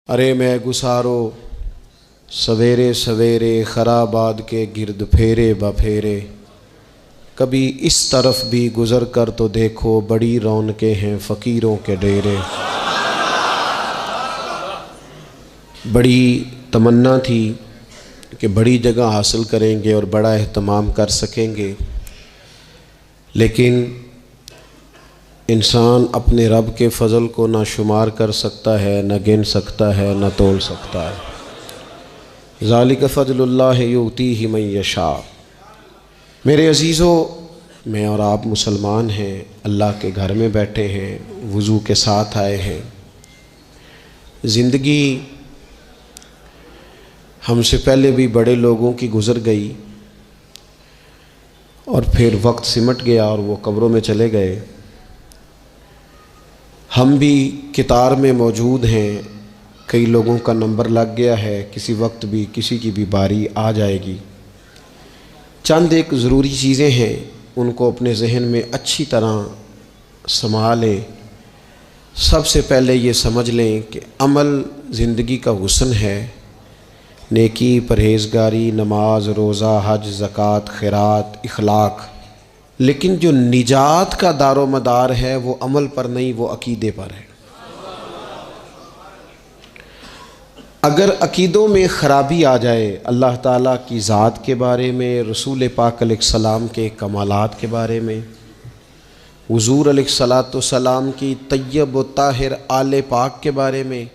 अरे मैं गुसारो सवेरे सवेरे खराबाद के गिरद फेरे बफेरे, कभी इस तरफ भी गुज़र कर तो देखो बड़ी रौनकें हैं फ़कीरों के डेरे। बड़ी तमन्ना थी कि बड़ी जगह हासिल करेंगे और बड़ा एहतमाम कर सकेंगे, लेकिन इंसान अपने रब के फ़ज़ल को ना शुमार कर सकता है, न गिन सकता है, न तोल सकता है। ज़ालिक फ़ज़लुल्लाहि युतीहि मन यशा। मेरे अज़ीज़ों, मैं और आप मुसलमान हैं, अल्लाह के घर में बैठे हैं, वुज़ू के साथ आए हैं। ज़िंदगी हमसे पहले भी बड़े लोगों की गुज़र गई और फिर वक्त सिमट गया और वो कब्रों में चले गए। हम भी कितार में मौजूद हैं, कई लोगों का नंबर लग गया है, किसी वक्त भी किसी की भी बारी आ जाएगी। चंद एक ज़रूरी चीज़ें हैं, उनको अपने जहन में अच्छी तरह संभालें। सबसे पहले ये समझ लें कि अमल ज़िंदगी का हुस्न है। नेकी, परहेज़गारी, नमाज, रोज़ा, हज, ज़कात, खैरात, इखलाक, लेकिन जो निजात का दारो मदार है वो अमल पर नहीं, वो अकीदे पर है। अगर अकीदों में ख़राबी आ जाए, अल्लाह ताला की ज़ात के बारे में, रसूल पाक अलैहिस्सलाम के कमालात के बारे में, हुज़ूर अलैहिस्सलाम की तय्यब व ताहिर आले पाक के बारे में,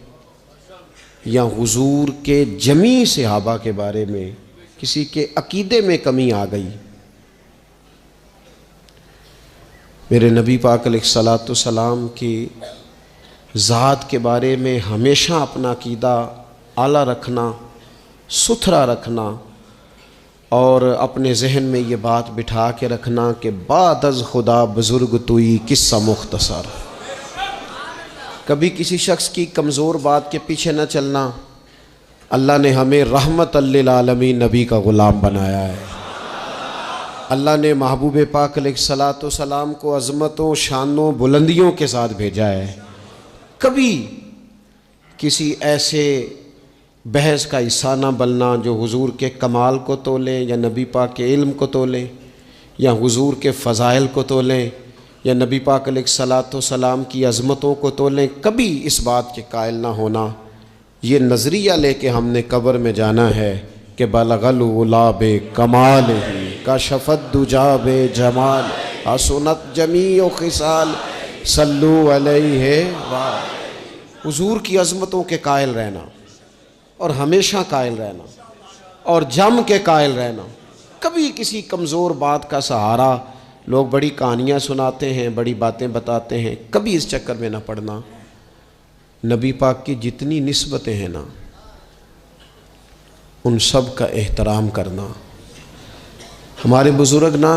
या हुज़ूर के जमी सहाबा के बारे में किसी के अकीदे में कमी आ गई, मेरे नबी पाक अलैहिस्सलाम की ज़ात के बारे में हमेशा अपना अकीदा आला रखना, सुथरा रखना और अपने जहन में ये बात बिठा के रखना कि बाद अज़ खुदा बुज़ुर्ग तुई किस्सा मुख्तसर। कभी किसी शख्स की कमज़ोर बात के पीछे न चलना। अल्लाह ने हमें रहमत लिल आलमीन नबी का ग़ुलाम बनाया है। अल्लाह ने महबूब पाक अलैहिस्सलाम को अज़मतों, शानों, बुलंदियों के साथ भेजा है। कभी किसी ऐसे बहस का हिस्सा ना बनना जो हुज़ूर के कमाल को तोलें, या नबी पाक के इल्म को तोलें, या हुज़ूर के फ़ज़ाइल को तोलें, या नबी पाक अलैहिस्सलाम की अज़मतों को तोलें। कभी इस बात के कायल ना होना। ये नज़रिया लेके हमने कब्र में जाना है कि बलगल उला बे कमाल ही का शफ़त दुजा बे जमाल हसनत जमी खिसाल सल्लु अलैहि वाह। हुज़ूर की अज़मतों के कायल रहना और हमेशा कायल रहना और जम के कायल रहना। कभी किसी कमज़ोर बात का सहारा, लोग बड़ी कहानियाँ सुनाते हैं, बड़ी बातें बताते हैं, कभी इस चक्कर में ना पड़ना। नबी पाक की जितनी निस्बतें हैं ना, उन सब का एहतराम करना। हमारे बुज़ुर्ग ना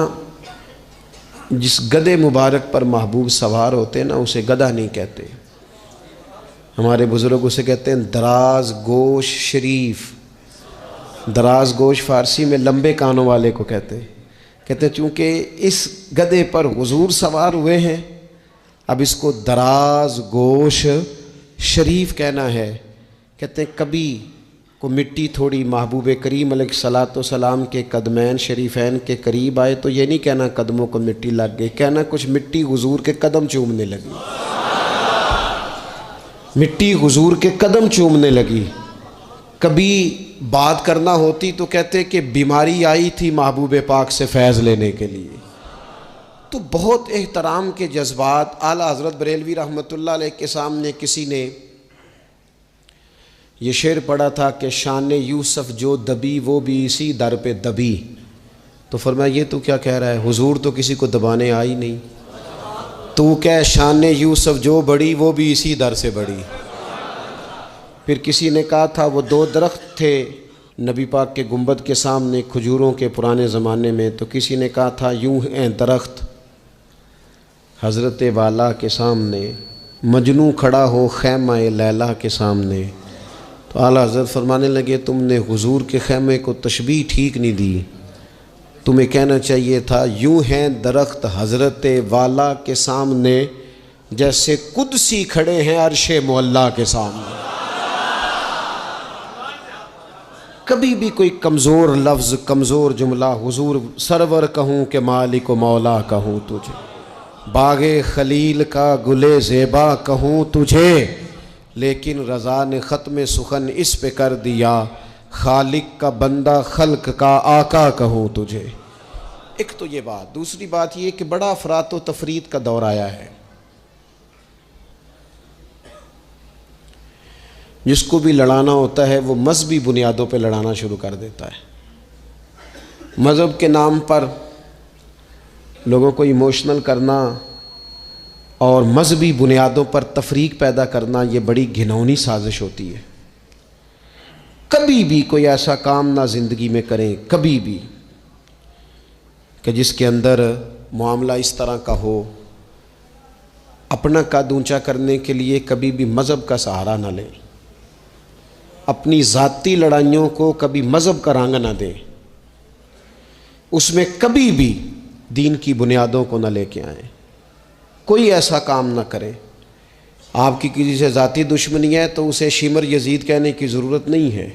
जिस गधे मुबारक पर महबूब सवार होते ना, उसे गधा नहीं कहते। हमारे बुज़ुर्ग उसे कहते हैं दराज गोश शरीफ। दराज गोश फ़ारसी में लंबे कानों वाले को कहते हैं चूँकि इस गधे पर हुज़ूर सवार हुए हैं, अब इसको दराज गोश शरीफ कहना है। कहते हैं कभी को मिट्टी थोड़ी महबूब करीम अलैहिस्सलाम के कदमैन शरीफैन के करीब आए तो ये नहीं कहना कदमों को मिट्टी लग गई, कहना कुछ मिट्टी हुज़ूर के कदम चूमने लगी, मिट्टी हुज़ूर के कदम चूमने लगी। कभी बात करना होती तो कहते कि बीमारी आई थी महबूब पाक से फैज़ लेने के लिए। तो बहुत एहतराम के जज्बात। आला हज़रत बरेलवी रहमतुल्लाह अलैह के सामने किसी ने ये शेर पढ़ा था कि शान यूसुफ जो दबी वो भी इसी दर पे दबी। तो फरमाया ये तो क्या कह रहा है, हुजूर तो किसी को दबाने आई नहीं, तू क्या शान यूसुफ जो बड़ी वो भी इसी दर से बड़ी। फिर किसी ने कहा था वो दो दरख्त थे नबी पाक के गुंबद के सामने खजूरों के पुराने ज़माने में, तो किसी ने कहा था यूं हैं दरख्त हज़रत वाला के सामने, मजनू खड़ा हो खैमा लैला के सामने। तो आला हज़रत फरमाने लगे तुमने हुजूर के खैमे को तशबीह ठीक नहीं दी, तुम्हें कहना चाहिए था यूं हैं दरख्त हज़रत वाला के सामने जैसे कुदसी खड़े हैं अर्शे मुअल्ला के सामने। कभी भी कोई कमज़ोर लफ्ज़, कमज़ोर जुमला हुजूर सरवर कहूँ कि मालिक व मौला कहूँ तुझे, बागे खलील का गुले ज़ेबा कहूँ तुझे, लेकिन रज़ा ने ख़त्म सुखन इस पे कर दिया, खालिक का बंदा खल्क का आका कहूँ तुझे। एक तो ये बात। दूसरी बात ये कि बड़ा अफरात व तफरीत का दौर आया है। जिसको भी लड़ाना होता है वो मजहबी बुनियादों पे लड़ाना शुरू कर देता है। मज़हब के नाम पर लोगों को इमोशनल करना और मजहबी बुनियादों पर तफरीक पैदा करना, ये बड़ी घिनौनी साजिश होती है। कभी भी कोई ऐसा काम ना ज़िंदगी में करें, कभी भी, कि जिसके अंदर मामला इस तरह का हो। अपना कद ऊंचा करने के लिए कभी भी मज़हब का सहारा ना लें। अपनी ज़ाती लड़ाइयों को कभी मज़हब का रंग ना दें। उसमें कभी भी दीन की बुनियादों को ना लेके आएँ। कोई ऐसा काम ना करें। आपकी किसी से ज़ाती दुश्मनी है तो उसे शिमर यजीद कहने की ज़रूरत नहीं है।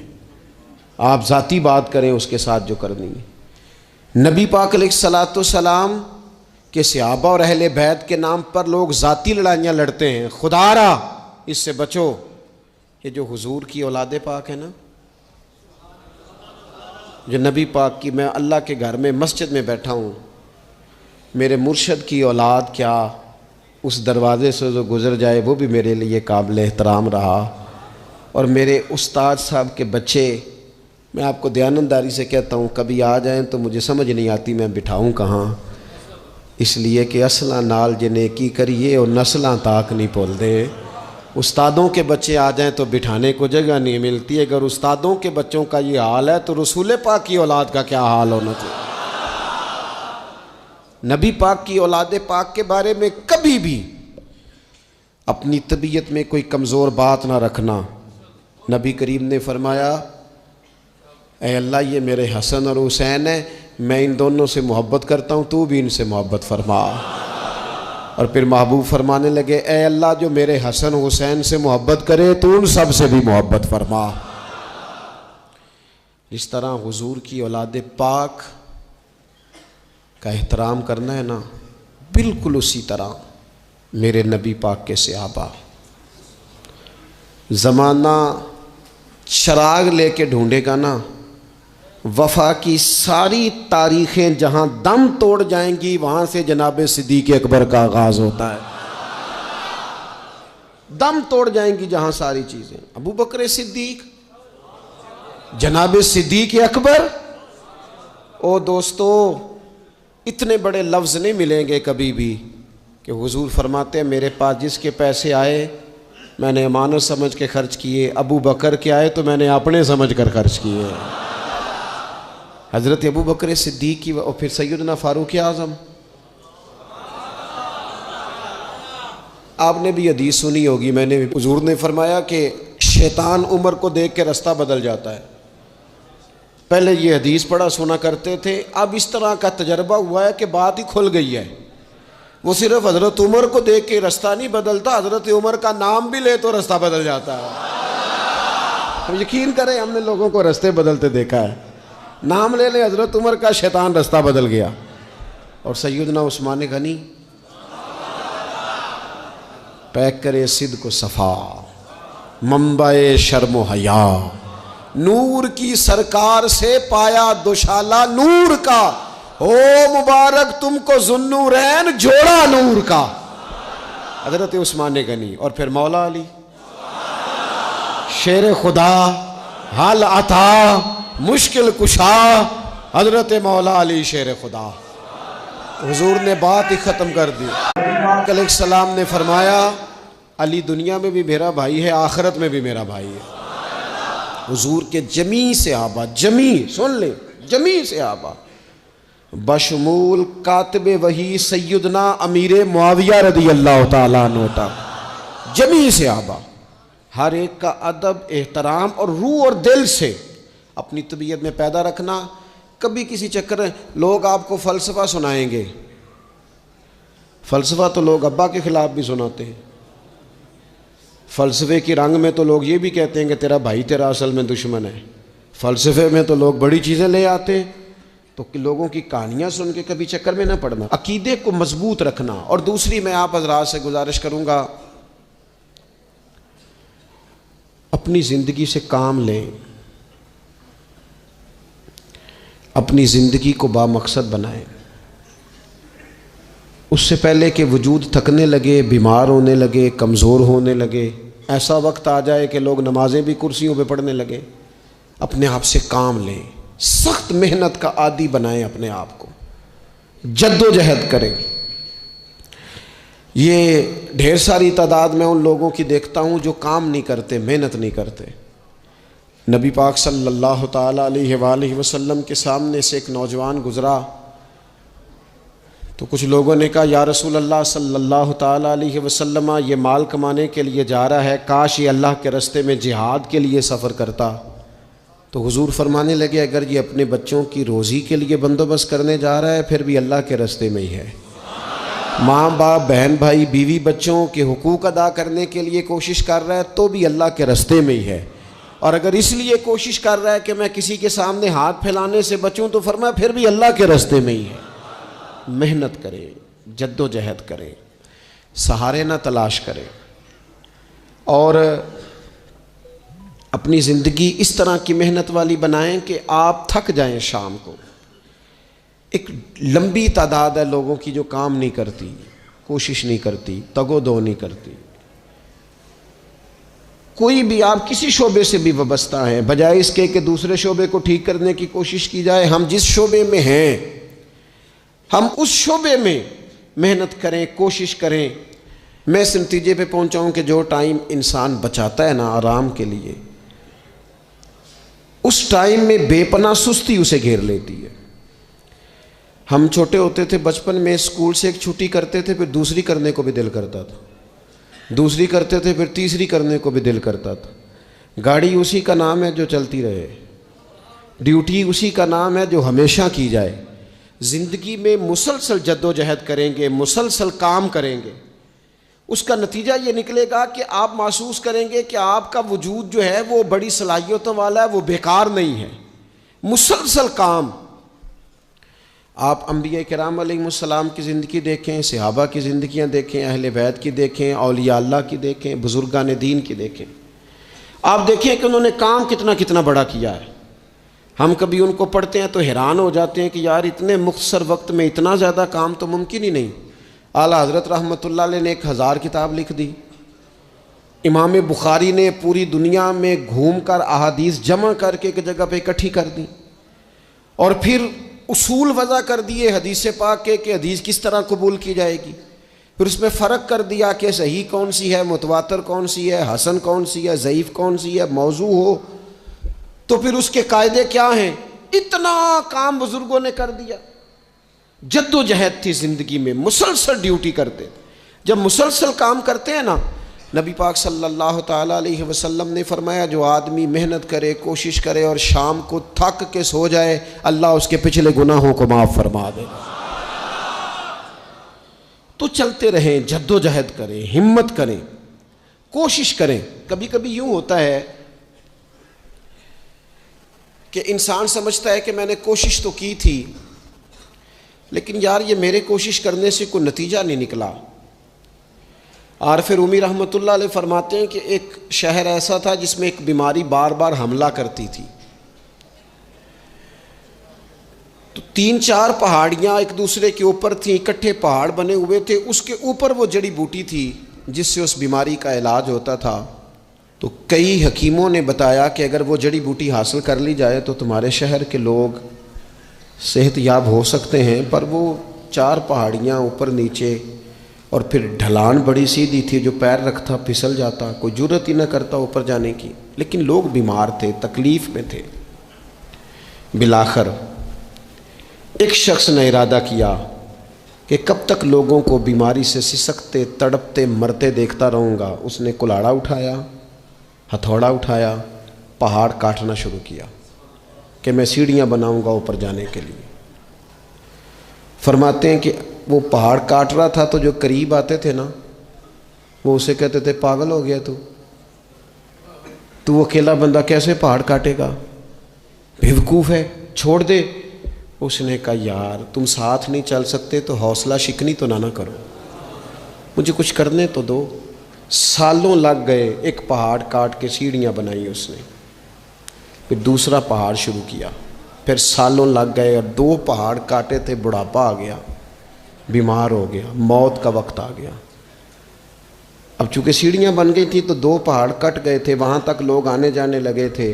आप ज़ाती बात करें उसके साथ जो करनी है। नबी पाक अलैहिस्सलाम के सहाबा और अहले बैत के नाम पर लोग ज़ाती लड़ाइयाँ लड़ते हैं। खुदारा इससे बचो। ये जो हुजूर की औलादे पाक है ना, जो नबी पाक की, मैं अल्लाह के घर में मस्जिद में बैठा हूँ, मेरे मुर्शद की औलाद क्या उस दरवाज़े से जो गुज़र जाए वो भी मेरे लिए काबिल एहतराम रहा। और मेरे उस्ताद साहब के बच्चे, मैं आपको दयानतदारी से कहता हूँ, कभी आ जाएं तो मुझे समझ नहीं आती मैं बिठाऊँ कहाँ, इसलिए कि असला नाल जे नेकी करिए और नस्लां ताक नहीं भुलदे। उस्तादों के बच्चे आ जाएं तो बिठाने को जगह नहीं मिलती। अगर उस्तादों के बच्चों का ये हाल है तो रसूल पाक की औलाद का क्या हाल होना चाहिए। नबी पाक की औलाद पाक के बारे में कभी भी अपनी तबीयत में कोई कमज़ोर बात ना रखना। नबी करीम ने फरमाया, ऐ अल्लाह ये मेरे हसन और हुसैन है, मैं इन दोनों से मोहब्बत करता हूँ, तू भी इनसे मोहब्बत फरमा। और फिर महबूब फरमाने लगे, ऐ अल्लाह जो मेरे हसन हुसैन से मोहब्बत करे तो उन सब से भी मोहब्बत फरमा। इस तरह हुजूर की औलाद पाक का एहतराम करना है ना, बिल्कुल उसी तरह मेरे नबी पाक के सहाबा। ज़माना शराग लेके ढूंढेगा ना, वफ़ा की सारी तारीख़ें जहाँ दम तोड़ जाएंगी वहाँ से जनाब सिद्दीक़ अकबर का आगाज़ होता है। दम तोड़ जाएंगी जहाँ सारी चीज़ें। अबू बकर सिद्दीक़, जनाब सिद्दीक़ अकबर। ओ दोस्तों, इतने बड़े लफ्ज़ नहीं मिलेंगे कभी भी कि हुजूर फरमाते हैं मेरे पास जिसके पैसे आए मैंने अमानत समझ के खर्च किए, अबू बकर के आए तो मैंने अपने समझ कर खर्च किए। हज़रत अबू बकर सिद्दीक़ की और फिर सैयदना फ़ारूक आज़म। आपने भी हदीस सुनी होगी, मैंने भी। हुजूर ने फरमाया कि शैतान उम्र को देख के रास्ता बदल जाता है। पहले ये हदीस पढ़ा सुना करते थे, अब इस तरह का तजर्बा हुआ है कि बात ही खुल गई है। वो सिर्फ हज़रत उमर को देख के रास्ता नहीं बदलता, हज़रत उमर का नाम भी ले तो रास्ता बदल जाता है। तो यकीन करें, हमने लोगों को रास्ते बदलते देखा है। नाम ले ले हज़रत उमर का, शैतान रास्ता बदल गया। और सैयदना उस्मान गनी, पैक करे सिद्ध को सफ़ा, मंबाए शर्म हया, नूर की सरकार से पाया दुशाला नूर का, ओ मुबारक तुमको जुन्नूरैन जोड़ा नूर का। हज़रत उस्मान गनी। और फिर मौला अली, शेर खुदा, हाल अता, मुश्किल कुशा, हज़रत मौला अली शेर खुदा। हुजूर ने बात ही ख़त्म कर दी। अलैहिस्सलाम ने फरमाया, अली दुनिया में भी मेरा भाई है, आखिरत में भी मेरा भाई है। हुजूर के जमी सहाबा, जमी सुन ले, जमी सहाबा बशमूल कातिब वही सैयदना अमीर मुआविया रदी अल्लाह तआला अन्हु, जमी सहाबा, हर एक का अदब, एहतराम और रूह और दिल से अपनी तबीयत में पैदा रखना। कभी किसी चक्कर में लोग आपको फ़लसफ़ा सुनाएंगे। फ़लसफ़ा तो लोग अब्बा के ख़िलाफ़ भी सुनाते हैं। फ़लसफ़े की रंग में तो लोग ये भी कहते हैं कि तेरा भाई तेरा असल में दुश्मन है। फ़लसफ़े में तो लोग बड़ी चीज़ें ले आते हैं, तो लोगों की कहानियाँ सुन के कभी चक्कर में ना पड़ना। अकीदे को मजबूत रखना। और दूसरी मैं आप हज़रात से गुजारिश करूँगा, अपनी ज़िंदगी से काम लें, अपनी ज़िंदगी को बामकसद बनाएं। उससे पहले कि वजूद थकने लगे, बीमार होने लगे, कमज़ोर होने लगे, ऐसा वक्त आ जाए कि लोग नमाजें भी कुर्सियों पे पढ़ने लगे, अपने आप से काम लें, सख्त मेहनत का आदी बनाएं अपने आप को, जद्दोजहद करें। ये ढेर सारी तादाद में उन लोगों की देखता हूँ जो काम नहीं करते, मेहनत नहीं करते। नबी पाक सल्लल्लाहु ताला अलैहि वसल्लम के सामने से एक नौजवान गुज़रा, तो कुछ लोगों ने कहा, या रसूल अल्लाह सल्लल्लाहु ताला अलैहि वसल्लम, ये माल कमाने के लिए जा रहा है, काश ये अल्लाह के रास्ते में जिहाद के लिए सफ़र करता। तो हुजूर फरमाने लगे, अगर ये अपने बच्चों की रोज़ी के लिए बंदोबस्त करने जा रहा है फिर भी अल्लाह के रास्ते में ही है। माँ बाप, बहन भाई, बीवी बच्चों के हुकूक अदा करने के लिए कोशिश कर रहा है तो भी अल्लाह के रास्ते में ही है। और अगर इसलिए कोशिश कर रहा है कि मैं किसी के सामने हाथ फैलाने से बचूं तो फरमाया फिर भी अल्लाह के रास्ते में ही है। मेहनत करें, जद्दोजहद करें, सहारे ना तलाश करें, और अपनी ज़िंदगी इस तरह की मेहनत वाली बनाएं कि आप थक जाएं शाम को। एक लंबी तादाद है लोगों की जो काम नहीं करती, कोशिश नहीं करती, तगो-दो नहीं करती। कोई भी आप किसी शोबे से भी वाबस्ता है, बजाय इसके कि दूसरे शोबे को ठीक करने की कोशिश की जाए, हम जिस शोबे में हैं हम उस शोबे में मेहनत करें, कोशिश करें। मैं इस नतीजे पे पहुंचा हूं कि जो टाइम इंसान बचाता है ना आराम के लिए, उस टाइम में बेपनाह सुस्ती उसे घेर लेती है। हम छोटे होते थे, बचपन में स्कूल से एक छुट्टी करते थे, फिर दूसरी करने को भी दिल करता था, दूसरी करते थे, फिर तीसरी करने को भी दिल करता था। गाड़ी उसी का नाम है जो चलती रहे, ड्यूटी उसी का नाम है जो हमेशा की जाए। ज़िंदगी में मुसलसल जद्दोजहद करेंगे, मुसलसल काम करेंगे, उसका नतीजा ये निकलेगा कि आप महसूस करेंगे कि आपका वजूद जो है वो बड़ी सलाहियतों वाला है, वो बेकार नहीं है। मुसलसल काम। आप अंबिया किराम अलैहिमुस्सलाम की ज़िंदगी देखें, सहाबा की ज़िंदगियाँ देखें, अहले बैत की देखें, औलिया अल्लाह की देखें, बुज़ुर्गान दीन की देखें, आप देखें कि उन्होंने काम कितना कितना बड़ा किया है। हम कभी उनको पढ़ते हैं तो हैरान हो जाते हैं कि यार इतने मुख्तसर वक्त में इतना ज़्यादा काम तो मुमकिन ही नहीं। आला हज़रत रहमतुल्लाह अलैह ने 1000 किताब लिख दी। इमाम बुखारी ने पूरी दुनिया में घूम कर अहादीस जमा करके एक जगह पे इकट्ठी कर दी, और फिर उसूल वज़ा कर दिए हदीस पाक के कि हदीस किस तरह कबूल की जाएगी। फिर उसमें फ़र्क कर दिया कि सही कौन सी है, मुतवातर कौन सी है, हसन कौन सी है, ज़ईफ़ कौन सी है, मौजू हो तो फिर उसके कायदे क्या हैं। इतना काम बुजुर्गों ने कर दिया। जद्दोजहद थी ज़िंदगी में, मुसलसल ड्यूटी करते। जब मुसलसल काम करते हैं ना, नबी पाक सल्लल्लाहु ताला अलैहि वसल्लम ने फरमाया, जो आदमी मेहनत करे, कोशिश करे और शाम को थक के सो जाए, अल्लाह उसके पिछले गुनाहों को माफ़ फरमा दे। तो चलते रहें, जद्दोजहद करें, हिम्मत करें, कोशिश करें। कभी कभी यूँ होता है कि इंसान समझता है कि मैंने कोशिश तो की थी, लेकिन यार ये मेरे कोशिश करने से कोई नतीजा नहीं निकला। आरिफ रूमी रहमतुल्लाह अलैह फरमाते हैं कि एक शहर ऐसा था जिसमें एक बीमारी बार बार हमला करती थी। तो 3-4 पहाड़ियाँ एक दूसरे के ऊपर थीं, इकट्ठे पहाड़ बने हुए थे, उसके ऊपर वो जड़ी बूटी थी जिससे उस बीमारी का इलाज होता था। तो कई हकीमों ने बताया कि अगर वो जड़ी बूटी हासिल कर ली जाए तो तुम्हारे शहर के लोग सेहतयाब हो सकते हैं। पर वो 4 पहाड़ियाँ ऊपर नीचे, और फिर ढलान बड़ी सीधी थी, जो पैर रखता फिसल जाता, कोई जुर्रत ही न करता ऊपर जाने की। लेकिन लोग बीमार थे, तकलीफ़ में थे। बिलाखर एक शख्स ने इरादा किया कि कब तक लोगों को बीमारी से सिसकते, तड़पते, मरते देखता रहूँगा। उसने कुल्हाड़ा उठाया, हथौड़ा उठाया, पहाड़ काटना शुरू किया कि मैं सीढ़ियाँ बनाऊँगा ऊपर जाने के लिए। फरमाते हैं कि वो पहाड़ काट रहा था तो जो करीब आते थे ना, वो उसे कहते थे, पागल हो गया तू अकेला बंदा कैसे पहाड़ काटेगा। बेवकूफ़ है, छोड़ दे। उसने कहा यार तुम साथ नहीं चल सकते तो हौसला शिकनी तो ना करो, मुझे कुछ करने तो दो। सालों लग गए, एक पहाड़ काट के सीढ़ियाँ बनाई उसने, फिर दूसरा पहाड़ शुरू किया, फिर सालों लग गए और 2 पहाड़ काटे थे, बुढ़ापा आ गया, बीमार हो गया, मौत का वक्त आ गया। अब चूंकि सीढ़ियाँ बन गई थी तो 2 पहाड़ कट गए थे, वहाँ तक लोग आने जाने लगे थे।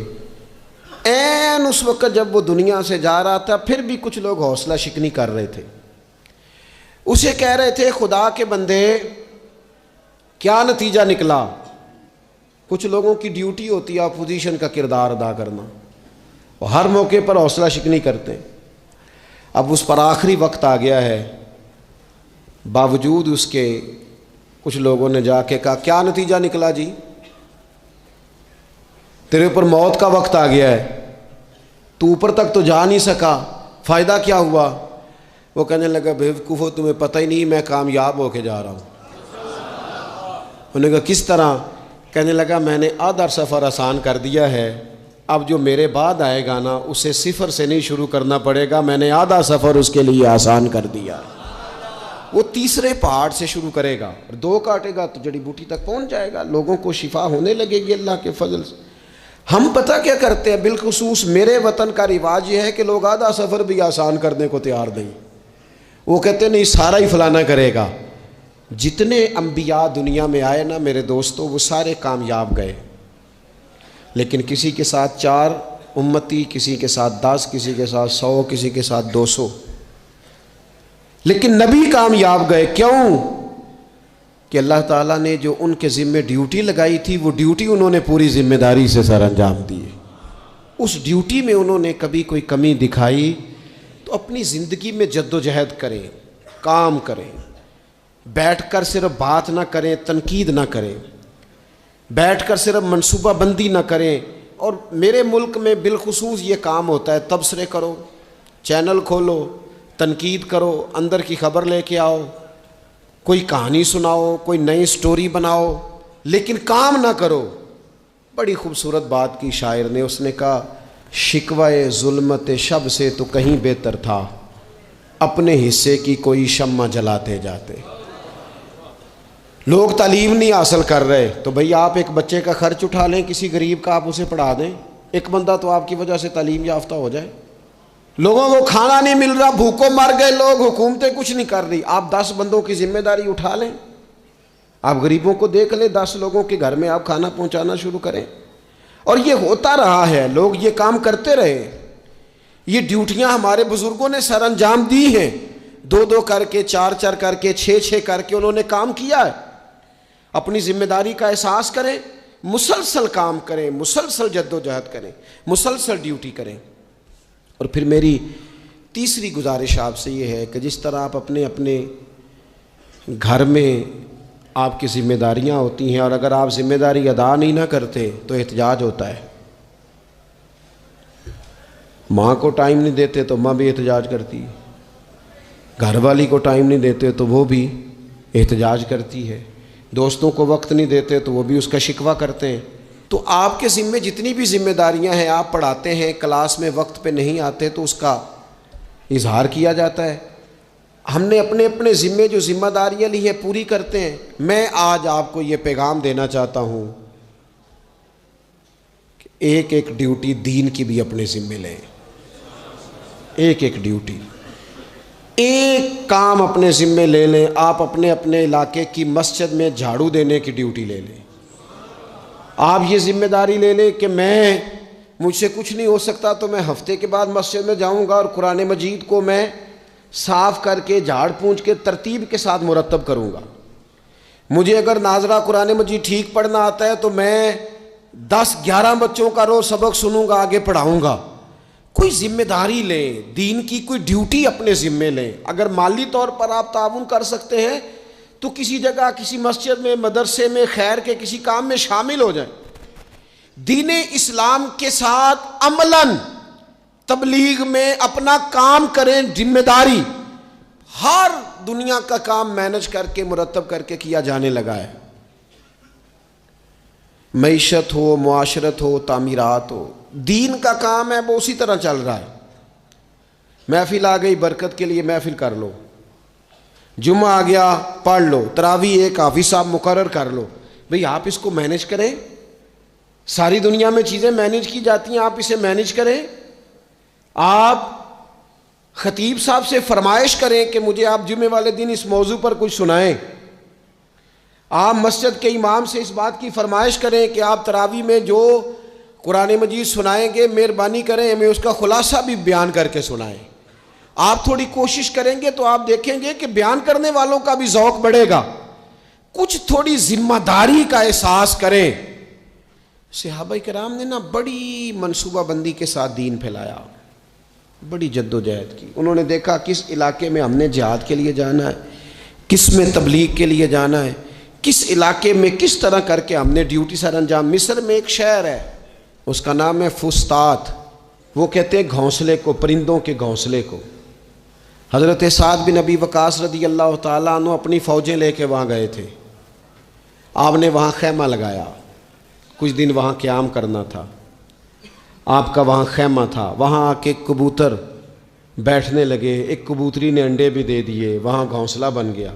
ऐन उस वक्त जब वो दुनिया से जा रहा था, फिर भी कुछ लोग हौसला शिकनी कर रहे थे, उसे कह रहे थे खुदा के बंदे क्या नतीजा निकला। कुछ लोगों की ड्यूटी होती है अपोजिशन का किरदार अदा करना, वो हर मौके पर हौसला शिकनी करते हैं। अब उस पर आखिरी वक्त आ गया है, बावजूद उसके कुछ लोगों ने जाके कहा क्या नतीजा निकला जी, तेरे ऊपर मौत का वक्त आ गया है, तू ऊपर तक तो जा नहीं सका, फ़ायदा क्या हुआ। वो कहने लगा बेवकूफ़ो तुम्हें पता ही नहीं मैं कामयाब होके जा रहा हूँ। उन्होंने कहा किस तरह। कहने लगा मैंने आधा सफ़र आसान कर दिया है, अब जो मेरे बाद आएगा ना उसे सिफर से नहीं शुरू करना पड़ेगा, मैंने आधा सफ़र उसके लिए आसान कर दिया। वो तीसरे पहाड़ से शुरू करेगा, 2 काटेगा तो जड़ी बूटी तक पहुंच जाएगा, लोगों को शिफा होने लगेगी अल्लाह के फजल से। हम पता क्या करते हैं, बिलखुसूस मेरे वतन का रिवाज ये है कि लोग आधा सफ़र भी आसान करने को तैयार नहीं। वो कहते नहीं सारा ही फलाना करेगा। जितने अंबिया दुनिया में आए ना मेरे दोस्तों, वो सारे कामयाब गए, लेकिन किसी के साथ 4 उम्मती, किसी के साथ 10, किसी के साथ 100, किसी के साथ 200, लेकिन नबी कामयाब गए। क्यों? कि अल्लाह ताला ने जो उनके ज़िम्मे ड्यूटी लगाई थी वो ड्यूटी उन्होंने पूरी जिम्मेदारी से सर अंजाम दिए। उस ड्यूटी में उन्होंने कभी कोई कमी दिखाई तो अपनी ज़िंदगी में जद्दोजहद करें, काम करें, बैठकर सिर्फ बात ना करें, तनकीद ना करें, बैठकर सिर्फ मनसूबा बंदी ना करें। और मेरे मुल्क में बिलखुसूस ये काम होता है, तबसरे करो, चैनल खोलो, तनकीद करो, अंदर की खबर लेके आओ, कोई कहानी सुनाओ, कोई नई स्टोरी बनाओ, लेकिन काम ना करो। बड़ी खूबसूरत बात की शायर ने, उसने कहा शिकवाए जुल्मत शब से तो कहीं बेहतर था, अपने हिस्से की कोई शम्मा जलाते जाते। लोग तालीम नहीं हासिल कर रहे तो भैया आप एक बच्चे का खर्च उठा लें, किसी गरीब का आप उसे पढ़ा दें, एक बंदा तो आपकी वजह से तालीम याफ्ता हो जाए। लोगों को खाना नहीं मिल रहा, भूखों मर गए लोग, हुकूमतें कुछ नहीं कर रही, आप 10 बंदों की जिम्मेदारी उठा लें, आप गरीबों को देख लें, 10 लोगों के घर में आप खाना पहुंचाना शुरू करें। और ये होता रहा है, लोग ये काम करते रहे, ये ड्यूटियां हमारे बुजुर्गों ने सर अंजाम दी हैं, 2-2 करके, 4-4 करके, 6-6 करके उन्होंने काम किया है। अपनी जिम्मेदारी का एहसास करें, मुसलसल काम करें, मुसलसल जद्दोजहद करें, मुसलसल ड्यूटी करें। और फिर मेरी तीसरी गुजारिश आपसे ये है कि जिस तरह आप अपने अपने घर में आपकी ज़िम्मेदारियां होती हैं और अगर आप ज़िम्मेदारी अदा नहीं ना करते तो एहतजाज होता है। माँ को टाइम नहीं देते तो माँ भी एहतजाज करती है, घर वाली को टाइम नहीं देते तो वो भी एहतजाज करती है, दोस्तों को वक्त नहीं देते तो वो भी उसका शिकवा करते हैं। तो आपके ज़िम्मे जितनी भी जिम्मेदारियां हैं, आप पढ़ाते हैं, क्लास में वक्त पे नहीं आते तो उसका इजहार किया जाता है। हमने अपने अपने ज़िम्मे जो जिम्मेदारियां ली हैं पूरी करते हैं। मैं आज आपको ये पैगाम देना चाहता हूँ कि एक एक ड्यूटी दीन की भी अपने ज़िम्मे लें, एक एक ड्यूटी, एक काम अपने ज़िम्मे ले लें। आप अपने अपने इलाके की मस्जिद में झाड़ू देने की ड्यूटी ले लें। आप ये जिम्मेदारी ले लें कि मुझसे कुछ नहीं हो सकता तो मैं हफ्ते के बाद मस्जिद में जाऊंगा और कुरान मजीद को मैं साफ़ करके, झाड़ पूंछ के, तरतीब के साथ मुरतब करूंगा। मुझे अगर नाजरा कुरान मजीद ठीक पढ़ना आता है तो मैं 10-11 बच्चों का रोज़ सबक सुनूंगा, आगे पढ़ाऊंगा। कोई जिम्मेदारी लें, दीन की कोई ड्यूटी अपने ज़िम्मे लें। अगर माली तौर पर आप ताउन कर सकते हैं तो किसी जगह, किसी मस्जिद में, मदरसे में, खैर के किसी काम में शामिल हो जाएं। दीन इस्लाम के साथ अमलन तबलीग में अपना काम करें। जिम्मेदारी हर दुनिया का काम मैनेज करके, मुरतब करके किया जाने लगा है। मईशत हो, मुआशरत हो, तामीरात हो, दीन का काम है वो उसी तरह चल रहा है। महफिल आ गई, बरकत के लिए महफिल कर लो, जुम्मा आ गया पढ़ लो, तरावी एक हाफिज साहब मुकर्रर कर लो। भाई आप इसको मैनेज करें, सारी दुनिया में चीज़ें मैनेज की जाती हैं, आप इसे मैनेज करें। आप खतीब साहब से फरमाइश करें कि मुझे आप जुम्मे वाले दिन इस मौजू पर कुछ सुनाएं। आप मस्जिद के इमाम से इस बात की फरमाइश करें कि आप तरावी में जो कुरान मजीद सुनाएंगे मेहरबानी करें हमें उसका खुलासा भी बयान करके सुनाएं। आप थोड़ी कोशिश करेंगे तो आप देखेंगे कि बयान करने वालों का भी ज़ौक़ बढ़ेगा। कुछ थोड़ी जिम्मेदारी का एहसास करें। सहाबा किराम ने ना बड़ी मनसूबाबंदी के साथ दीन फैलाया, बड़ी जद्दोजहद की। उन्होंने देखा किस इलाके में हमने जिहाद के लिए जाना है, किस में तबलीग के लिए जाना है, किस इलाके में किस तरह करके हमने ड्यूटी सर अंजाम। मिस्र में एक शहर है, उसका नाम है फुस्तात। वो कहते हैं घोंसले को, परिंदों के घोंसले को। हज़रत साद बिन अबी वकास रदी अल्लाह ताला अन्हु अपनी फ़ौजें लेके वहाँ गए थे। आपने वहाँ खैमा लगाया, कुछ दिन वहाँ क़याम करना था, आपका वहाँ खैमा था। वहाँ आके कबूतर बैठने लगे, एक कबूतरी ने अंडे भी दे दिए, वहाँ घोंसला बन गया।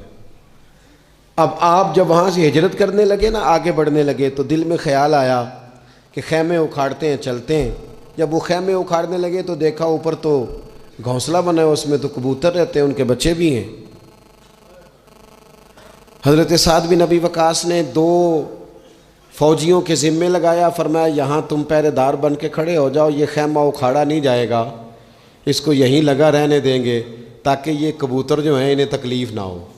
अब आप जब वहाँ से हिजरत करने लगे ना, आगे बढ़ने लगे, तो दिल में ख्याल आया कि खैमे उखाड़ते हैं, चलते हैं। जब वो खैमे उखाड़ने लगे तो देखा ऊपर तो घोंसला बना है, उसमें तो कबूतर रहते हैं, उनके बच्चे भी हैं। हज़रत साद बिन अबी वकास ने 2 फ़ौजियों के ज़िम्मे लगाया, फरमाया यहाँ तुम पहरेदार बन के खड़े हो जाओ, ये खैमा उखाड़ा नहीं जाएगा, इसको यहीं लगा रहने देंगे ताकि ये कबूतर जो हैं इन्हें तकलीफ़ ना हो।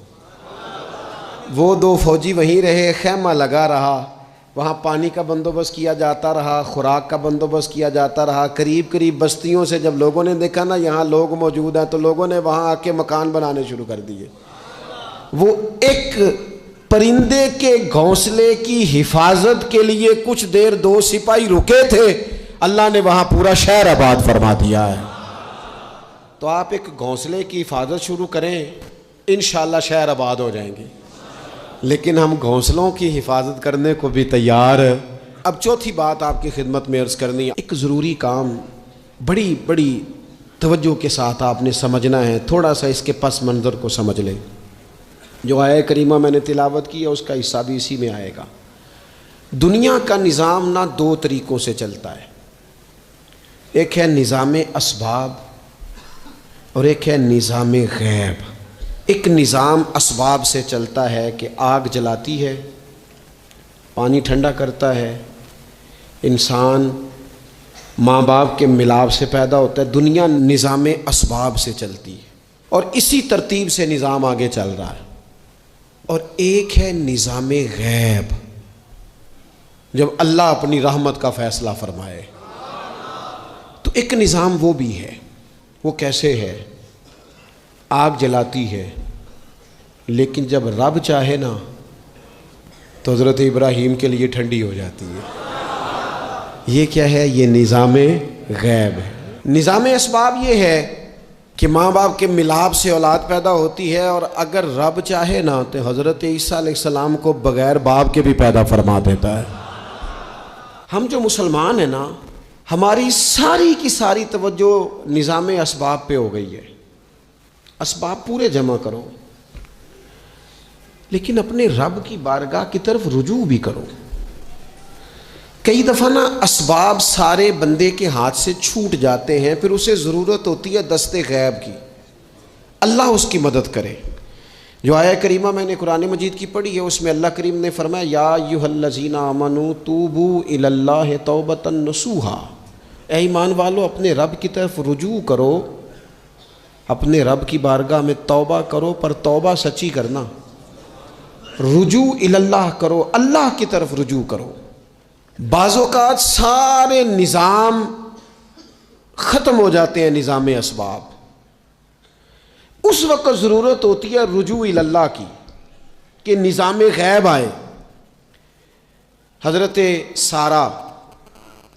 वो 2 फ़ौजी वहीं रहे, खैमा लगा रहा, वहाँ पानी का बंदोबस्त किया जाता रहा, खुराक का बंदोबस्त किया जाता रहा। करीब करीब बस्तियों से जब लोगों ने देखा ना यहाँ लोग मौजूद हैं, तो लोगों ने वहाँ आके मकान बनाने शुरू कर दिए। वो एक परिंदे के घोंसले की हिफाजत के लिए कुछ देर 2 सिपाही रुके थे, अल्लाह ने वहाँ पूरा शहर आबाद फरमा दिया है। तो आप एक घोंसले की हिफाजत शुरू करें, इंशाअल्लाह शहर आबाद हो जाएंगे। लेकिन हम घोंसलों की हिफाजत करने को भी तैयार। अब चौथी बात आपकी खिदमत में अर्ज़ करनी है, एक ज़रूरी काम बड़ी बड़ी तवज्जो के साथ आपने समझना है। थोड़ा सा इसके पस मंज़र को समझ लें। जो आया करीमा मैंने तिलावत की है उसका हिस्सा भी इसी में आएगा। दुनिया का निज़ाम ना 2 तरीक़ों से चलता है, एक है निज़ाम असबाब और एक है निज़ाम गैब। एक निज़ाम असबाब से चलता है कि आग जलाती है, पानी ठंडा करता है, इंसान माँ बाप के मिलाप से पैदा होता है। दुनिया निज़ाम असबाब से चलती है और इसी तरतीब से निज़ाम आगे चल रहा है। और एक है निज़ाम गैब, जब अल्लाह अपनी रहमत का फ़ैसला फरमाए। तो एक निज़ाम वो भी है। वो कैसे है? आग जलाती है, लेकिन जब रब चाहे ना तो हज़रत इब्राहीम के लिए ठंडी हो जाती है। ये क्या है? ये निज़ाम गैब है। निज़ाम असबाब ये है कि माँ बाप के मिलाप से औलाद पैदा होती है, और अगर रब चाहे ना तो हज़रत ईसा अलैहिस्सलाम को बग़ैर बाप के भी पैदा फरमा देता है। हम जो मुसलमान हैं ना, हमारी सारी की सारी तवज्जो निज़ाम असबाब पे हो गई है। असबाब पूरे जमा करो, लेकिन अपने रब की बारगाह की तरफ रुजू भी करो। कई दफ़ा ना असबाब सारे बंदे के हाथ से छूट जाते हैं, फिर उसे ज़रूरत होती है दस्ते गैब की, अल्लाह उसकी मदद करे। जो आया करीमा मैंने कुरान मजीद की पढ़ी है उसमें अल्लाह करीम ने फरमाया, या अय्युहल्लज़ीना आमनू तूबू इलल्लाहि तौबतन नसूहा, ऐ ईमान वालो अपने रब की तरफ रुजू करो, अपने रब की बारगाह में तौबा करो, पर तौबा सच्ची करना। रुजू इलल्लाह करो, अल्लाह की तरफ रुजू करो। बाज़ौक़ात सारे निज़ाम ख़त्म हो जाते हैं, निज़ाम असबाब। उस वक्त ज़रूरत होती है रुजू इलल्लाह की, कि निज़ाम गैब आए। हज़रत सारा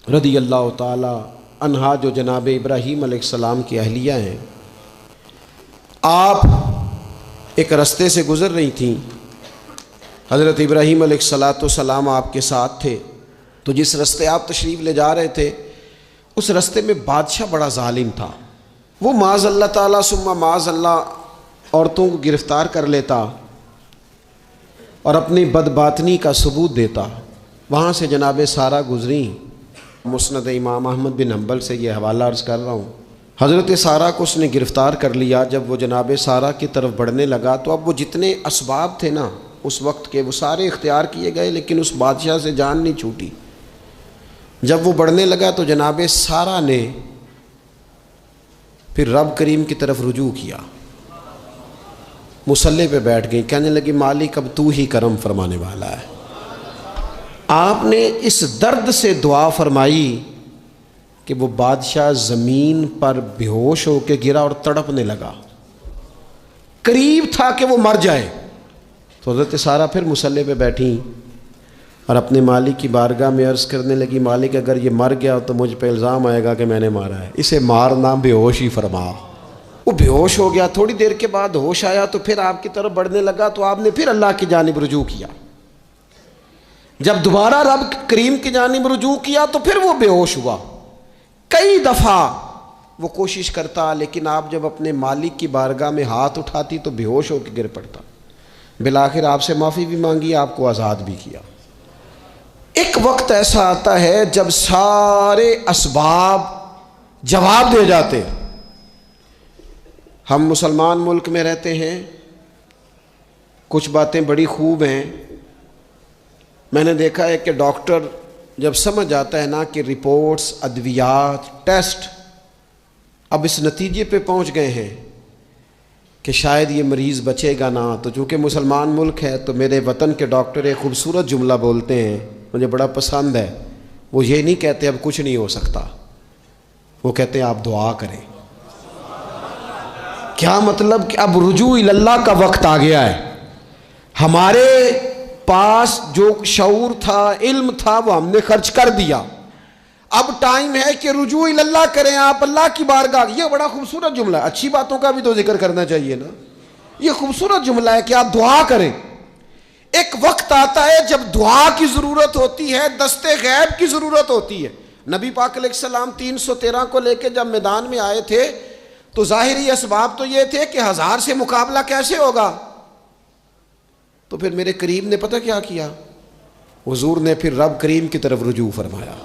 रदी अल्लाह ताला अन्हा, जो जनाब इब्राहीम अलैहिस्सलाम की अहलिया हैं, आप एक रास्ते से गुज़र रही थीं। हज़रत इब्राहीम अलैहिस्सलाम आपके साथ थे। तो जिस रास्ते आप तशरीफ़ ले जा रहे थे उस रास्ते में बादशाह बड़ा जालिम था। वो माज़अल्लाह ताला सुम्मा माज़अल्लाह औरतों को गिरफ़्तार कर लेता और अपनी बदबातनी का सबूत देता। वहाँ से जनाब सारा गुज़री। मुस्नद इमाम अहमद बिन हम्बल से ये हवाला अर्ज़ कर रहा हूँ। हज़रत सारा को उसने गिरफ़्तार कर लिया। जब वो जनाब सारा की तरफ बढ़ने लगा तो अब वो जितने असबाब थे ना उस वक्त के, वो सारे इख्तियार किए गए, लेकिन उस बादशाह से जान नहीं छूटी। जब वो बढ़ने लगा तो जनाब सारा ने फिर रब करीम की तरफ रुजू किया, मुसल्ले पे बैठ गई, कहने लगी मालिक अब तू ही करम फरमाने वाला है। आपने इस दर्द से दुआ फरमाई कि वो बादशाह ज़मीन पर बेहोश होकर गिरा और तड़पने लगा, करीब था कि वो मर जाए। तो हज़रत सारा फिर मुसल्ले पे बैठी और अपने मालिक की बारगाह में अर्ज़ करने लगी, मालिक अगर ये मर गया तो मुझ पे इल्ज़ाम आएगा कि मैंने मारा है, इसे मारना बेहोश ही फरमा। वो बेहोश हो गया। थोड़ी देर के बाद होश आया तो फिर आपकी तरफ बढ़ने लगा तो आपने फिर अल्लाह की जानिब रुजू किया। जब दोबारा रब करीम की जानिब रुजू किया तो फिर वो बेहोश हुआ। कई दफ़ा वो कोशिश करता, लेकिन आप जब अपने मालिक की बारगाह में हाथ उठाती तो बेहोश होकर गिर पड़ता। बिलाखिर आपसे माफ़ी भी मांगी, आपको आज़ाद भी किया। एक वक्त ऐसा आता है जब सारे असबाब जवाब दे जाते। हम मुसलमान मुल्क में रहते हैं, कुछ बातें बड़ी खूब हैं। मैंने देखा है कि डॉक्टर जब समझ आता है ना कि रिपोर्ट्स, अद्वियात, टेस्ट अब इस नतीजे पे पहुंच गए हैं कि शायद ये मरीज़ बचेगा ना, तो चूँकि मुसलमान मुल्क है तो मेरे वतन के डॉक्टर एक ख़ूबसूरत जुमला बोलते हैं, मुझे बड़ा पसंद है। वो ये नहीं कहते अब कुछ नहीं हो सकता, वो कहते हैं आप दुआ करें। क्या मतलब कि अब रुजू इल्लाह का वक्त आ गया है। हमारे पास जो शऊर था, इल्म था, वो हमने खर्च कर दिया। अब टाइम है कि रुजू इल्लाह करें, आप अल्लाह की बारगाह। ये बड़ा खूबसूरत जुमला, अच्छी बातों का भी तो जिक्र करना चाहिए ना। ये खूबसूरत जुमला है कि आप दुआ करें। एक वक्त आता है जब दुआ की ज़रूरत होती है, दस्ते गैब की ज़रूरत होती है। नबी पाक अलैहिस्सलाम 313 को लेकर जब मैदान में आए थे तो ज़ाहिरी असबाब तो ये थे कि 1000 से मुकाबला कैसे होगा। तो फिर मेरे करीम ने पता क्या किया, हुजूर ने फिर रब करीम की तरफ रुजू फरमाया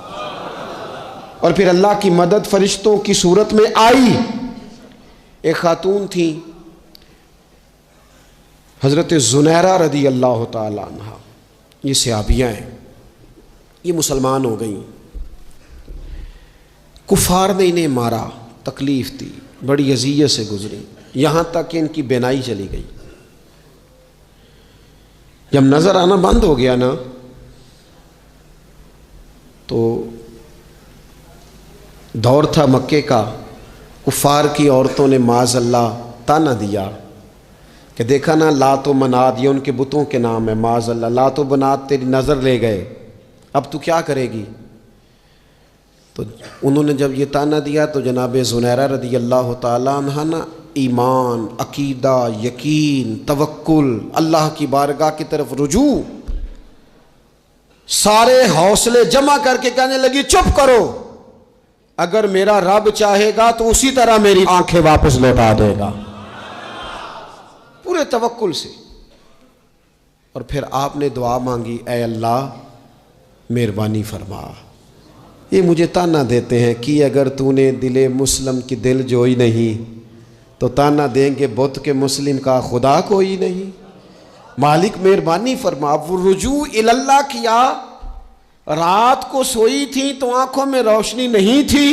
और फिर अल्लाह की मदद फरिश्तों की सूरत में आई। एक खातून थी हज़रत ज़ुनैरा रदी अल्लाह ताला अन्हा, ये सहाबियाँ हैं, ये मुसलमान हो गई। कुफार ने इन्हें मारा, तकलीफ़ थी, बड़ी अज़ियत से गुजरी, यहाँ तक कि इनकी बेनाई चली गई। जब नज़र आना बंद हो गया ना तो दौर था मक्के का, कुफार की औरतों ने माज़अल्लाह ताना दिया कि देखा ना लात व मनात, ये उनके बुतों के नाम है। माज़अल्लाह लात व मनात तेरी नज़र ले गए, अब तू क्या करेगी। तो उन्होंने जब ये ताना दिया तो जनाब ज़ुनैरा रदी अल्लाह ताला अन्हा ना ईमान, अकीदा, यकीन, तवक्कुल, अल्लाह की बारगाह की तरफ रुजू, सारे हौसले जमा करके कहने लगी चुप करो, अगर मेरा रब चाहेगा तो उसी तरह मेरी आंखें वापस लौटा देगा, पूरे तवक्कुल से। और फिर आपने दुआ मांगी, ऐ अल्लाह मेहरबानी फरमा। ये मुझे ताना देते हैं कि अगर तूने दिले मुस्लिम की दिल जोई नहीं तो ताना देंगे बुत के मुस्लिम का खुदा कोई नहीं। मालिक मेहरबानी फरमा। वो रुजू इल्लाह किया, रात को सोई थी तो आंखों में रोशनी नहीं थी,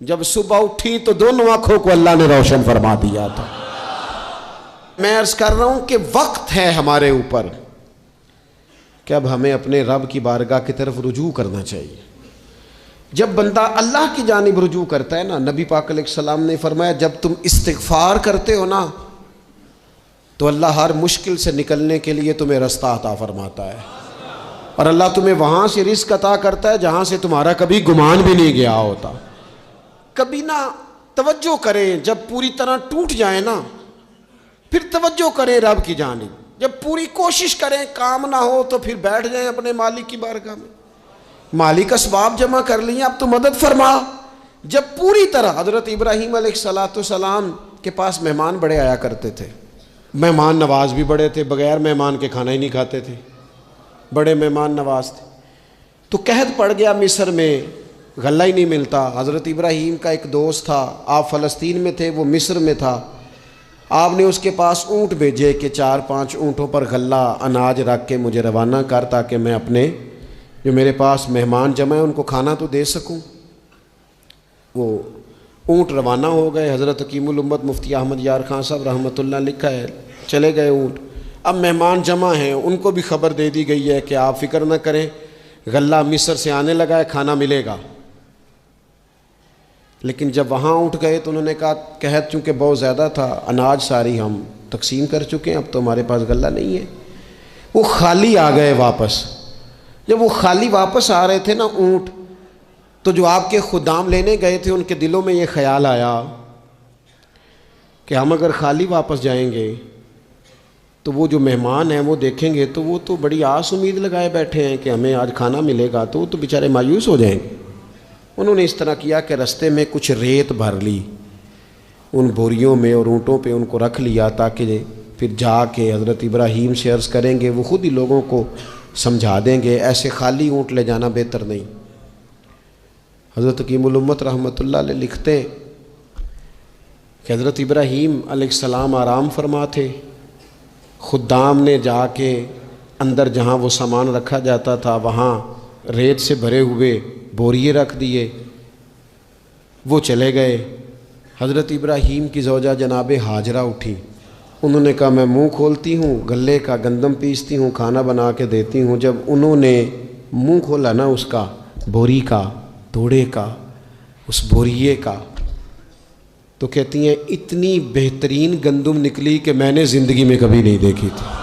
जब सुबह उठी तो दोनों आंखों को अल्लाह ने रोशन फरमा दिया था। मैं अर्ज कर रहा हूं कि वक्त है हमारे ऊपर कि अब हमें अपने रब की बारगाह की तरफ रुजू करना चाहिए। जब बंदा अल्लाह की जानिब रुजू करता है ना, नबी पाक अलैहिस्सलाम ने फरमाया जब तुम इस्तिग़फ़ार करते हो ना तो अल्लाह हर मुश्किल से निकलने के लिए तुम्हें रास्ता अता फरमाता है, और अल्लाह तुम्हें वहाँ से रिज़्क़ अता करता है जहाँ से तुम्हारा कभी गुमान भी नहीं गया होता। कभी ना तवज्जो करें, जब पूरी तरह टूट जाए ना फिर तवज्जो करें रब की जानिब। जब पूरी कोशिश करें काम ना हो तो फिर बैठ जाएं अपने मालिक की बारगाह में। मालिक असबाब जमा कर लिए, अब तो मदद फरमा। जब पूरी तरह हज़रत इब्राहीम अलैहिस्सलाम के पास मेहमान बड़े आया करते थे, मेहमान नवाज भी बड़े थे, बग़ैर मेहमान के खाना ही नहीं खाते थे, बड़े मेहमान नवाज थे। तो कहत पड़ गया मिस्र में गल्ला ही नहीं मिलता। हज़रत इब्राहीम का एक दोस्त था, आप फ़लस्तीन में थे, वो मिस्र में था। आपने उसके पास ऊँट भेजे कि 4-5 ऊँटों पर गल्ला अनाज रख के मुझे रवाना कर, ताकि मैं अपने जो मेरे पास मेहमान जमा है उनको खाना तो दे सकूं। वो ऊँट रवाना हो गए। हज़रत हकीमुल उम्मत मुफ्ती अहमद यार खान साहब रहमतुल्लाह लिखा है, चले गए ऊँट। अब मेहमान जमा हैं, उनको भी खबर दे दी गई है कि आप फ़िक्र न करें, गल्ला मिस्र से आने लगा है, खाना मिलेगा। लेकिन जब वहाँ उठ गए तो उन्होंने कहा, कहत चूँकि बहुत ज़्यादा था, अनाज सारी हम तकसीम कर चुके हैं, अब तो हमारे पास गल्ला नहीं है। वो खाली आ गए वापस। जब वो खाली वापस आ रहे थे ना ऊँट, तो जो आपके खुदाम लेने गए थे उनके दिलों में ये ख्याल आया कि हम अगर खाली वापस जाएंगे तो वो जो मेहमान हैं वो देखेंगे तो वो तो बड़ी आस उम्मीद लगाए बैठे हैं कि हमें आज खाना मिलेगा, तो वो तो बेचारे मायूस हो जाएंगे। उन्होंने इस तरह किया कि रास्ते में कुछ रेत भर ली उन बोरियों में और ऊँटों पे उनको रख लिया, ताकि फिर जाके हज़रत इब्राहीम से अर्ज़ करेंगे, वो ख़ुद ही लोगों को समझा देंगे, ऐसे खाली ऊँट ले जाना बेहतर नहीं। हज़रत हकीमुल उम्मत रहमतुल्लाह अलैह लिखते हैं कि हज़रत इब्राहीम अलैहिस्सलाम आराम फरमा थे। खुदाम ने जाके अंदर जहाँ वो सामान रखा जाता था वहाँ रेत से भरे हुए बोरिए रख दिए, वो चले गए। हज़रत इब्राहीम की ज़ौजा जनाब हाजरा उठी, उन्होंने कहा मैं मुंह खोलती हूँ, गले का गंदम पीसती हूँ, खाना बना के देती हूँ। जब उन्होंने मुंह खोला ना उसका, बोरी का, तोड़े का, उस बोरिए का, तो कहती हैं इतनी बेहतरीन गंदम निकली कि मैंने ज़िंदगी में कभी नहीं देखी थी।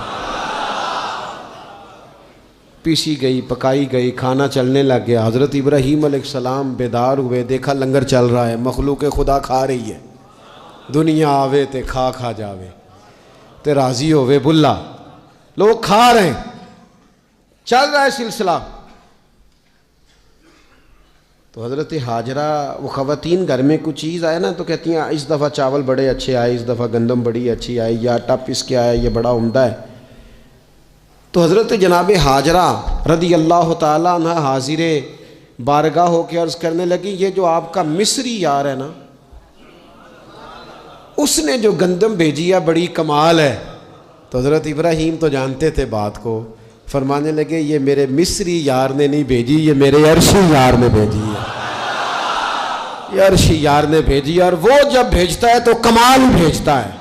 पीसी गई, पकाई गई, खाना चलने लग गया। हज़रत इब्राहीम अलैहिस्सलाम बेदार हुए, देखा लंगर चल रहा है, मखलूक खुदा खा रही है। दुनिया आवे ते खा खा जावे, ते राज़ी होवे बुल्ला, लोग खा रहे हैं, चल रहा है सिलसिला। तो हज़रत हाजरा, वो ख़वातीन घर में कुछ चीज़ आए ना तो कहती हैं इस दफ़ा चावल बड़े अच्छे आए, इस दफ़ा गंदम बड़ी अच्छी आई, या आटा पिस के आया, ये बड़ा उम्दा है। तो हज़रत जनाब हाजरा रदी अल्लाह ताला अन्हा हाजिरे बारगाह होकर अर्ज़ करने लगी, ये जो आपका मिस्री यार है ना, उसने जो गंदम भेजी है बड़ी कमाल है। तो हज़रत इब्राहीम तो जानते थे बात को, फरमाने लगे ये मेरे मिस्री यार ने नहीं भेजी, ये मेरे अरशी यार ने भेजी है, ये अरशी यार ने भेजी। और वो जब भेजता है तो कमाल भेजता है,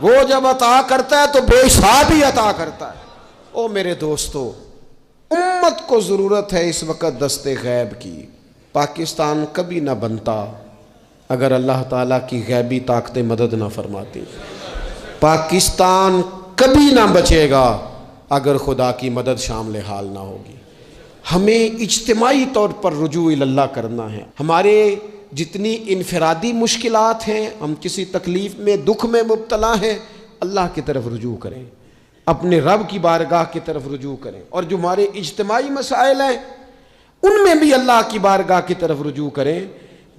वो जब अता करता है तो बेहिसाब ही अता करता है। ओ मेरे दोस्तों, उम्मत को ज़रूरत है इस वक्त दस्ते गैब की। पाकिस्तान कभी ना बनता अगर अल्लाह ताला की गैबी ताकतें मदद ना फरमाती। पाकिस्तान कभी ना बचेगा अगर खुदा की मदद शामिल हाल ना होगी। हमें इज्तिमाई तौर पर रुजू इल्लाह करना है। हमारे जितनी इनफरादी मुश्किलात हैं, हम किसी तकलीफ़ में, दुख में मुब्तला हैं, अल्लाह की तरफ रुजू करें, अपने रब की बारगाह की तरफ रुजू करें। और जो हमारे इज्तिमाई मसाइल हैं उनमें भी अल्लाह की बारगाह की तरफ रुजू करें।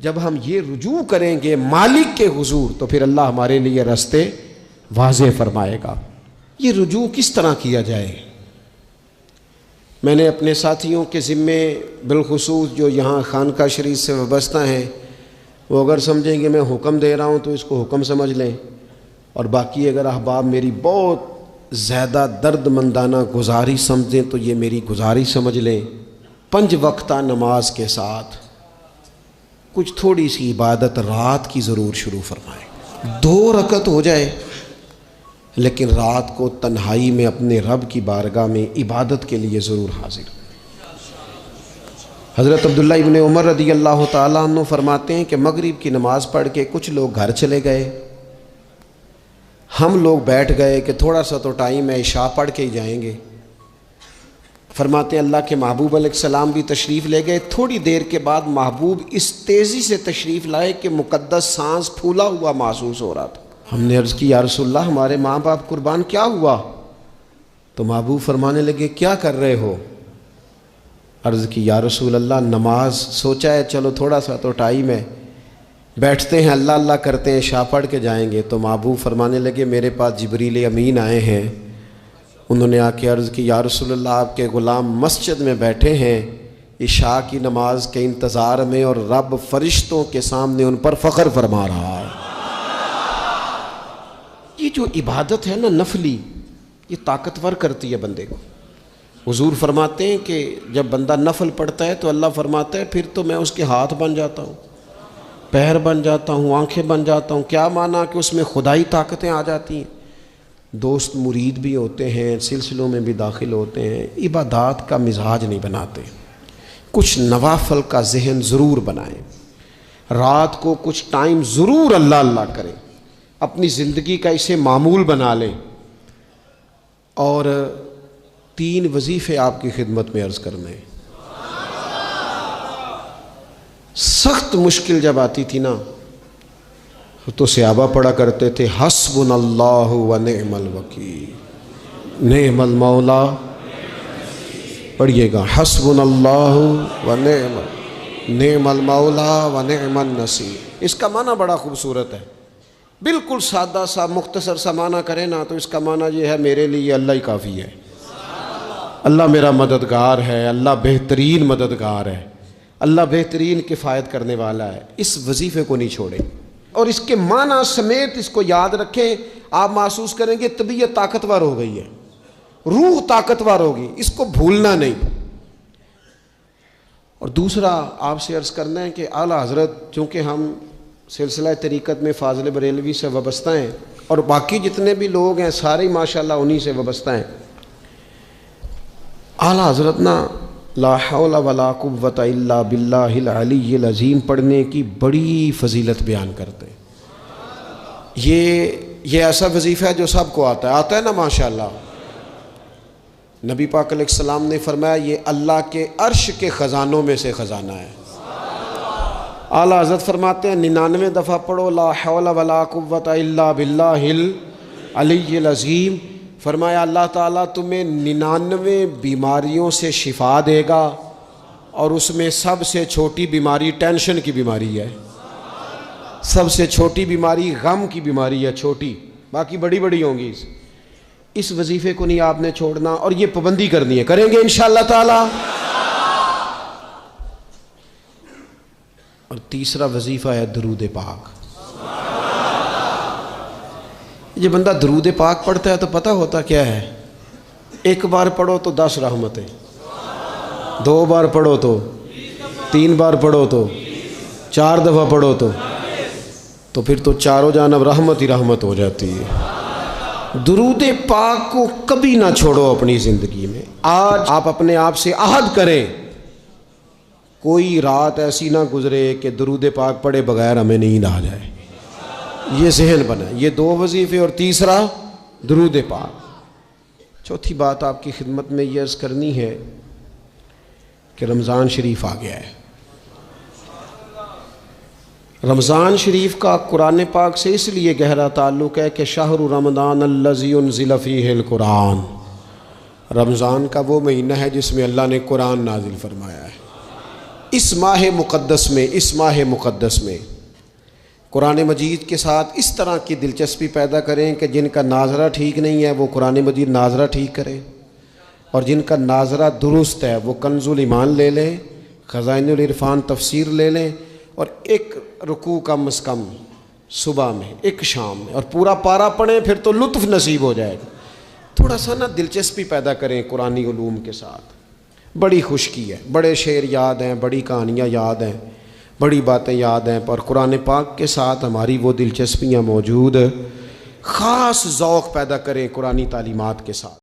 जब हम ये रुजू करेंगे मालिक के हुजूर, तो फिर अल्लाह हमारे लिए रास्ते वाज़े फरमाएगा। ये रुजू किस तरह किया जाए? मैंने अपने साथियों के ज़िम्मे बिलखुसूस जो यहाँ खानका शरीफ से वाबस्ता हैं, वो अगर समझेंगे मैं हुक्म दे रहा हूँ तो इसको हुक्म समझ लें, और बाकी अगर अहबाब मेरी बहुत ज़्यादा दर्दमंदाना गुजारिश समझें तो ये मेरी गुजारिश समझ लें। 5 वक्ता नमाज के साथ कुछ थोड़ी सी इबादत रात की ज़रूर शुरू फरमाएं। 2 रकत हो जाए, लेकिन रात को तन्हाई में अपने रब की बारगाह में इबादत के लिए ज़रूर हाजिर। हज़रत अब्दुल्ला इब्न उमर रदी अल्लाह ताला अन्हु फरमाते हैं कि मगरिब की नमाज़ पढ़ के कुछ लोग घर चले गए, हम लोग बैठ गए कि थोड़ा सा तो टाइम है, इशा पढ़ के ही जाएंगे। फरमाते हैं अल्लाह के महबूब अलैहिस्सलाम भी तशरीफ़ ले गए। थोड़ी देर के बाद महबूब इस तेज़ी से तशरीफ़ लाए कि मुक़द्दस सांस फूला हुआ महसूस हो रहा था। हमने अर्ज़ की या रसूलल्लाह हमारे माँ बाप कुर्बान, क्या हुआ? तो महबूब फरमाने लगे क्या कर रहे हो? अर्ज़ की या रसूल अल्लाह, नमाज सोचा है चलो थोड़ा सा तो टाइम है, बैठते हैं अल्लाह अल्लाह करते हैं, शाह पढ़ के जाएंगे। तो महबूब फरमाने लगे मेरे पास जिब्रील अमीन आए हैं, उन्होंने आके अर्ज़ की या रसूल अल्लाह, आपके ग़ुलाम मस्जिद में बैठे हैं इशा की नमाज के इंतज़ार में और रब फरिश्तों के सामने उन पर फ़ख्र फरमा रहा है। ये जो इबादत है ना नफली, ये ताकतवर करती है बंदे को। हुजूर फरमाते हैं कि जब बंदा नफल पढ़ता है तो अल्लाह फरमाता है फिर तो मैं उसके हाथ बन जाता हूँ, पैर बन जाता हूँ, आंखें बन जाता हूँ। क्या माना कि उसमें खुदाई ताकतें आ जाती हैं। दोस्त मुरीद भी होते हैं, सिलसिलों में भी दाखिल होते हैं, इबादत का मिजाज नहीं बनाते। कुछ नवाफल का जहन ज़रूर बनाएं, रात को कुछ टाइम ज़रूर अल्लाह अल्लाह करें, अपनी ज़िंदगी का इसे मामूल बना लें। और 3 वजीफ़े आपकी खिदमत में अर्ज़ करने। सख्त मुश्किल जब आती थी ना तो सहाबा पढ़ा करते थे हस्बुनल्लाहु व निअमल वकील, निअमल मौला, पढ़िएगा हस्बुनल्लाहु व निअमल मौला व निअमन नसीर। इसका माना बड़ा खूबसूरत है, बिल्कुल सादा सा मुख्तसर सा माना करें ना तो इसका माना ये है मेरे लिए अल्लाह ही काफ़ी है, अल्लाह मेरा मददगार है, अल्लाह बेहतरीन मददगार है, अल्लाह बेहतरीन किफ़ायत करने वाला है। इस वजीफ़े को नहीं छोड़ें और इसके माना समेत इसको याद रखें। आप महसूस करेंगे तबीयत ताकतवर हो गई है, रूह ताकतवर होगी, इसको भूलना नहीं। और दूसरा आपसे अर्ज़ करना है कि आला हज़रत, चूँकि हम सिलसिला तरीक़त में फ़ाज़िल बरेलवी से वाबस्ता हैं और बाकी जितने भी लोग हैं सारे माशाअल्लाह उन्हीं से वाबस्ता हैं। आला हज़रत ना ला हौला वला कुव्वता इल्ला बिल्लाहिल अलीय्यिल अज़ीम पढ़ने की बड़ी फ़जीलत बयान करते हैं। ये ऐसा वजीफ़ा है जो सबको आता है ना माशाअल्लाह। नबी पाक अलैहिस्सलाम ने फरमाया ये अल्लाह के अर्श के ख़जानों में से ख़जाना है। आला हज़रत फरमाते हैं 99 दफ़ा पढ़ो ला हौला वला कुव्वता इल्ला बिल्लाहिल अलीय्यिल अज़ीम। फरमाया अल्लाह ताला तुम्हें 99 बीमारियों से शिफा देगा और उसमें सबसे छोटी बीमारी टेंशन की बीमारी है, सबसे छोटी बीमारी गम की बीमारी है, छोटी, बाकी बड़ी बड़ी होंगी। इस वजीफ़े को नहीं आपने छोड़ना और ये पाबंदी करनी है, करेंगे इंशाअल्लाह ताला। और तीसरा वजीफ़ा है दरूद पाक। ये बंदा दरूद पाक पढ़ता है तो पता होता क्या है, एक बार पढ़ो तो 10 रहमतें, 2 बार पढ़ो तो, 3 बार पढ़ो तो, 4 दफ़ा पढ़ो तो फिर तो चारों जानब रहमत ही रहमत हो जाती है। दरूद पाक को कभी ना छोड़ो अपनी ज़िंदगी में। आज आप अपने आप से अहद करें, कोई रात ऐसी ना गुजरे कि दरूद पाक पढ़े बगैर हमें नींद आ जाए। ये जहन बना, ये 2 वजीफ़े और तीसरा दरूद पाक। चौथी बात आपकी खिदमत में ये अर्ज़ करनी है कि रमज़ान शरीफ आ गया है। रमज़ान शरीफ का कुरान पाक से इसलिए गहरा ताल्लुक़ है कि शहरु रमज़ान अल्लज़ी उन्ज़िल फ़ीहिल कुरान, रमज़ान का वो महीना है जिसमें अल्लाह ने कुरान नाजिल फरमाया है। इस माह मुक़द्दस में कुरान मजीद के साथ इस तरह की दिलचस्पी पैदा करें कि जिनका नाजरा ठीक नहीं है वो कुरान मजीद नाजरा ठीक करें, और जिनका नाजरा दुरुस्त है वो कंजुल ईमान ले लें, ख़ज़ाइनुल इरफ़ान तफसीर ले लें, और एक रुकू कम अज़ कम सुबह में, एक शाम में, और पूरा पारा पढ़ें, फिर तो लुत्फ़ नसीब हो जाएगा। थोड़ा सा ना दिलचस्पी पैदा करें कुरानी उलूम के साथ। बड़ी खुशकी है, बड़े शेर याद हैं, बड़ी कहानियाँ याद हैं, बड़ी बातें याद हैं, पर कुरान पाक के साथ हमारी वो दिलचस्पियाँ मौजूद। ख़ास ज़ौक़ पैदा करें कुरानी तालीमात के साथ।